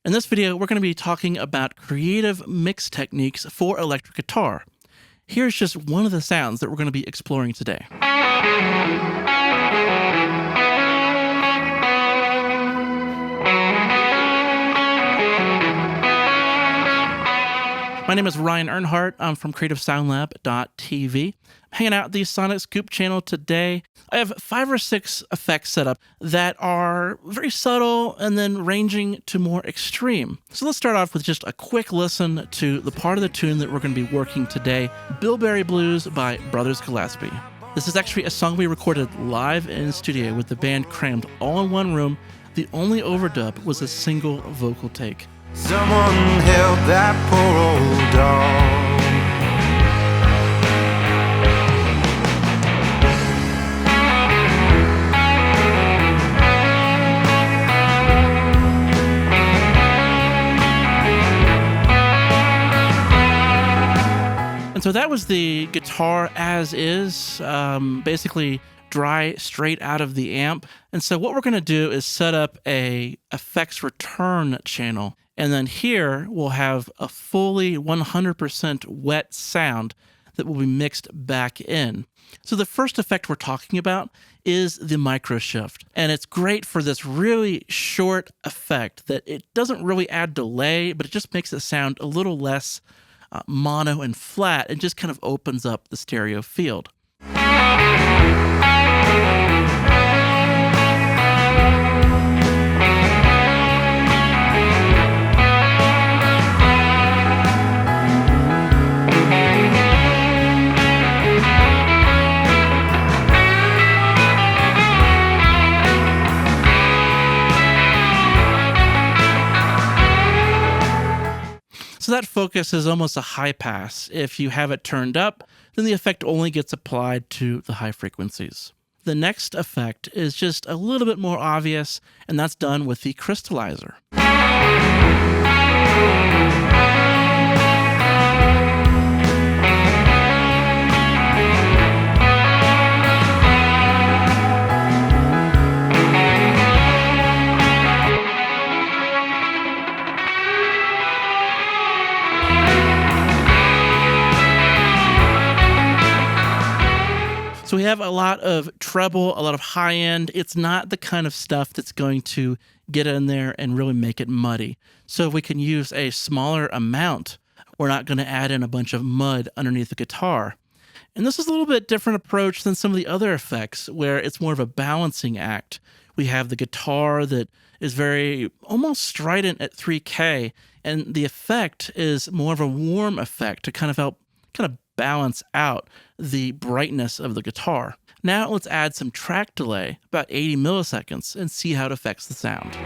In this video, we're going to be talking about creative mix techniques for electric guitar. Here's just one of the sounds that we're going to be exploring today. My name is Ryan Earnhardt. I'm from CreativeSoundLab.tv. I'm hanging out at the SonicScoop channel today. I have 5 or 6 effects set up that are very subtle and then ranging to more extreme. So let's start off with just a quick listen to the part of the tune that we're going to be working today, Bilberry Blues by Brothers Gillespie. This is actually a song we recorded live in studio with the band crammed all in one room. The only overdub was a single vocal take. Someone help that poor old dog. And so that was the guitar as is, basically dry straight out of the amp. And so what we're going to do is set up a effects return channel. And then here we'll have a fully 100% wet sound that will be mixed back in. So the first effect we're talking about is the MicroShift. And it's great for this really short effect that it doesn't really add delay, but it just makes it sound a little less mono and flat and just kind of opens up the stereo field. So that focus is almost a high pass. If you have it turned up, then the effect only gets applied to the high frequencies. The next effect is just a little bit more obvious, and that's done with the Crystallizer. So we have a lot of treble, a lot of high end. It's not the kind of stuff that's going to get in there and really make it muddy. So if we can use a smaller amount, we're not going to add in a bunch of mud underneath the guitar. And this is a little bit different approach than some of the other effects where it's more of a balancing act. We have the guitar that is very almost strident at 3K, and the effect is more of a warm effect to kind of help balance out the brightness of the guitar. Now let's add some track delay, about 80 milliseconds, and see how it affects the sound.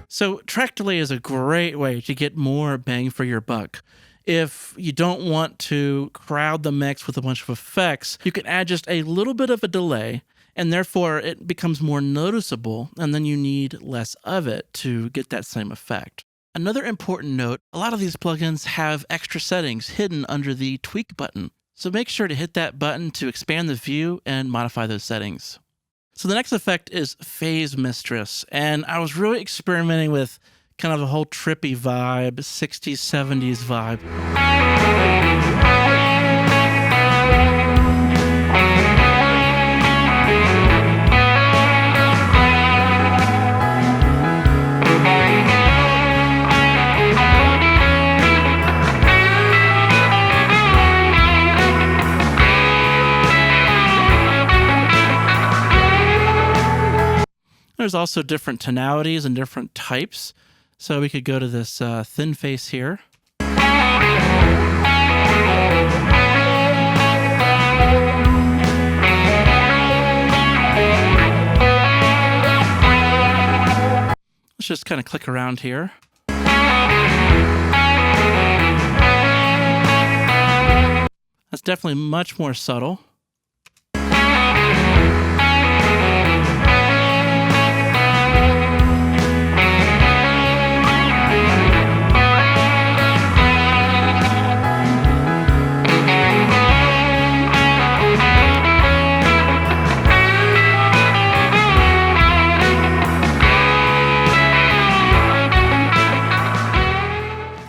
So track delay is a great way to get more bang for your buck. If you don't want to crowd the mix with a bunch of effects, you can add just a little bit of a delay, and therefore it becomes more noticeable, and then you need less of it to get that same effect. Another important note, a lot of these plugins have extra settings hidden under the tweak button. So make sure to hit that button to expand the view and modify those settings. So the next effect is Phase Mistress, and I was really experimenting with kind of a whole trippy vibe, 60s, 70s vibe. There's also different tonalities and different types. So we could go to this thin face here. Let's just kind of click around here. That's definitely much more subtle.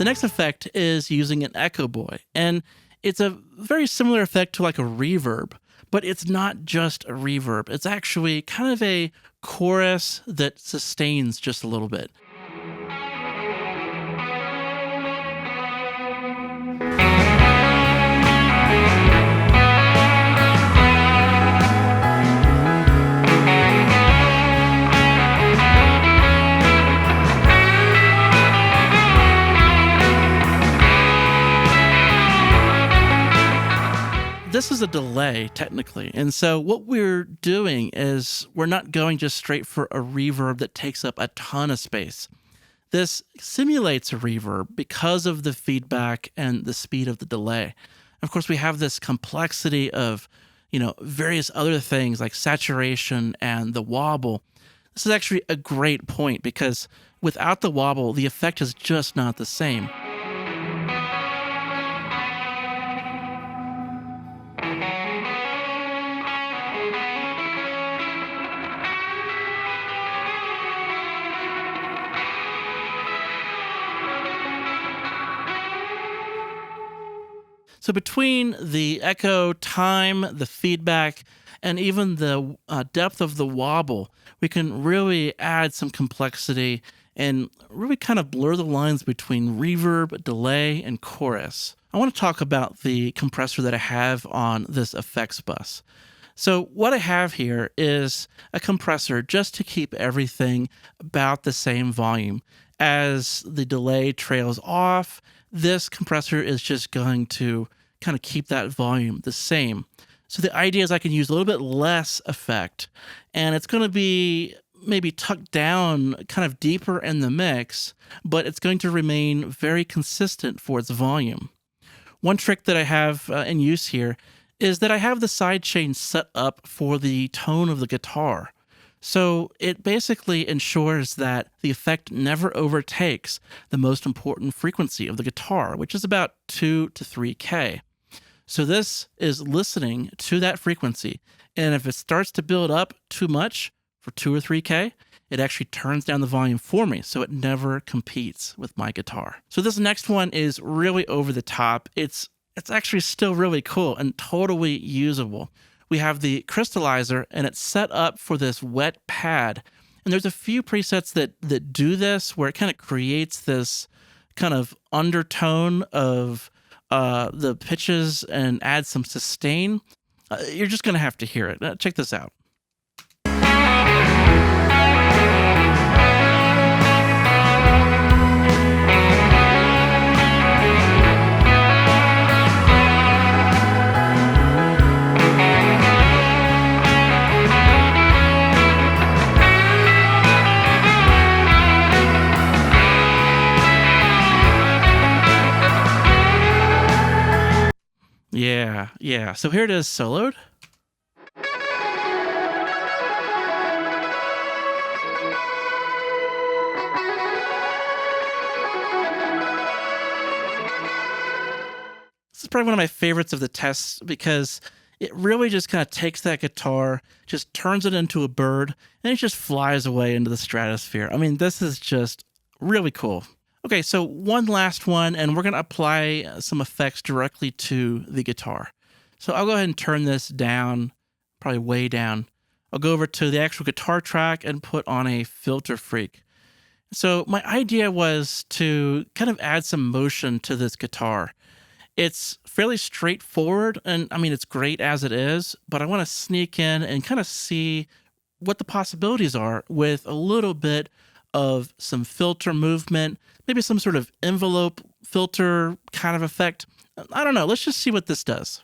The next effect is using an EchoBoy, and it's a very similar effect to like a reverb, but it's not just a reverb. It's actually kind of a chorus that sustains just a little bit. This is a delay technically. And so what we're doing is we're not going just straight for a reverb that takes up a ton of space. This simulates a reverb because of the feedback and the speed of the delay. Of course, we have this complexity of, various other things like saturation and the wobble. This is actually a great point because without the wobble, the effect is just not the same. So between the echo time, the feedback, and even the depth of the wobble, we can really add some complexity and really kind of blur the lines between reverb, delay, and chorus. I want to talk about the compressor that I have on this effects bus. So what I have here is a compressor just to keep everything about the same volume. As the delay trails off, this compressor is just going to kind of keep that volume the same. So the idea is I can use a little bit less effect, and it's going to be maybe tucked down kind of deeper in the mix, but it's going to remain very consistent for its volume. One trick that I have in use here is that I have the sidechain set up for the tone of the guitar. So it basically ensures that the effect never overtakes the most important frequency of the guitar, which is about 2 to 3K. So this is listening to that frequency, and if it starts to build up too much for 2 or 3K, it actually turns down the volume for me, so it never competes with my guitar. So this next one is really over the top. It's actually still really cool and totally usable. We have the Crystallizer, and it's set up for this wet pad. And there's a few presets that do this, where it kind of creates this kind of undertone of the pitches and adds some sustain. You're just going to have to hear it. Check this out. Yeah. So here it is soloed. This is probably one of my favorites of the tests because it really just kind of takes that guitar, just turns it into a bird, and it just flies away into the stratosphere. I mean, this is just really cool. Okay, so one last one, and we're going to apply some effects directly to the guitar. So I'll go ahead and turn this down, probably way down. I'll go over to the actual guitar track and put on a FilterFreak. So my idea was to kind of add some motion to this guitar. It's fairly straightforward, and I mean, it's great as it is, but I want to sneak in and kind of see what the possibilities are with a little bit of some filter movement, maybe some sort of envelope filter kind of effect. I don't know. Let's just see what this does.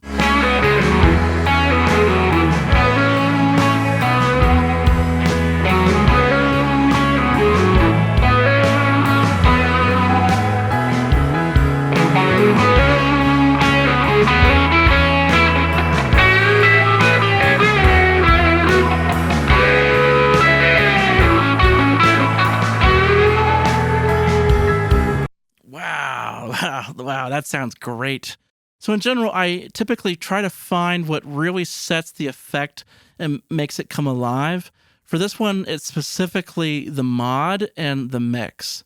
Wow, that sounds great. So in general, I typically try to find what really sets the effect and makes it come alive. For this one, it's specifically the mod and the mix.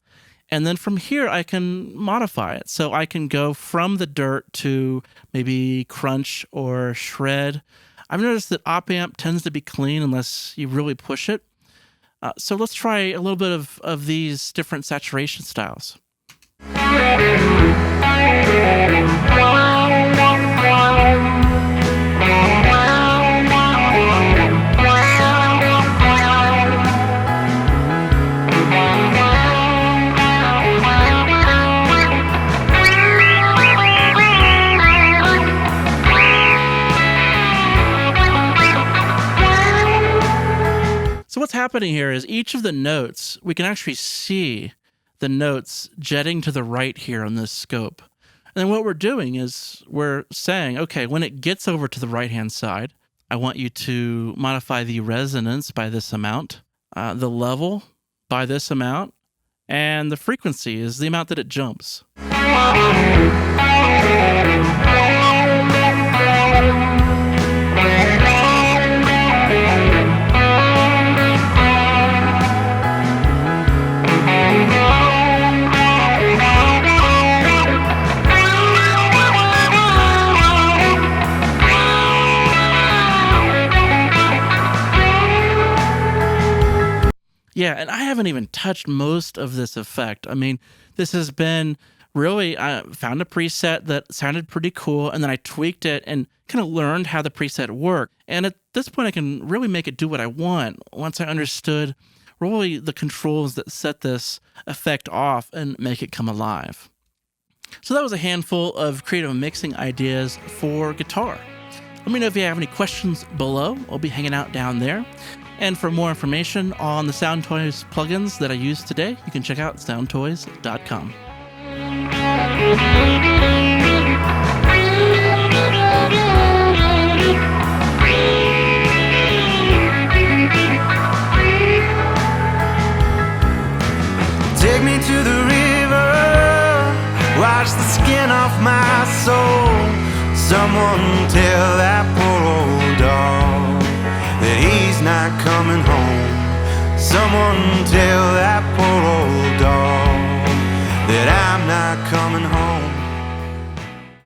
And then from here, I can modify it. So I can go from the dirt to maybe crunch or shred. I've noticed that op amp tends to be clean unless you really push it. So let's try a little bit of these different saturation styles. So what's happening here is each of the notes, we can actually see the notes jetting to the right here on this scope. And then what we're doing is we're saying, okay, when it gets over to the right-hand side, I want you to modify the resonance by this amount, the level by this amount, and the frequency is the amount that it jumps. Yeah, and I haven't even touched most of this effect. I mean, this has been really, I found a preset that sounded pretty cool, and then I tweaked it and kind of learned how the preset worked. And at this point, I can really make it do what I want once I understood really the controls that set this effect off and make it come alive. So that was a handful of creative mixing ideas for guitar. Let me know if you have any questions below. I'll be hanging out down there. And for more information on the Soundtoys plugins that I used today, you can check out soundtoys.com. Take me to the river, wash the skin off my soul. Someone tell that poor old dog that he's not coming home. Someone tell that poor old dog that I'm not coming home.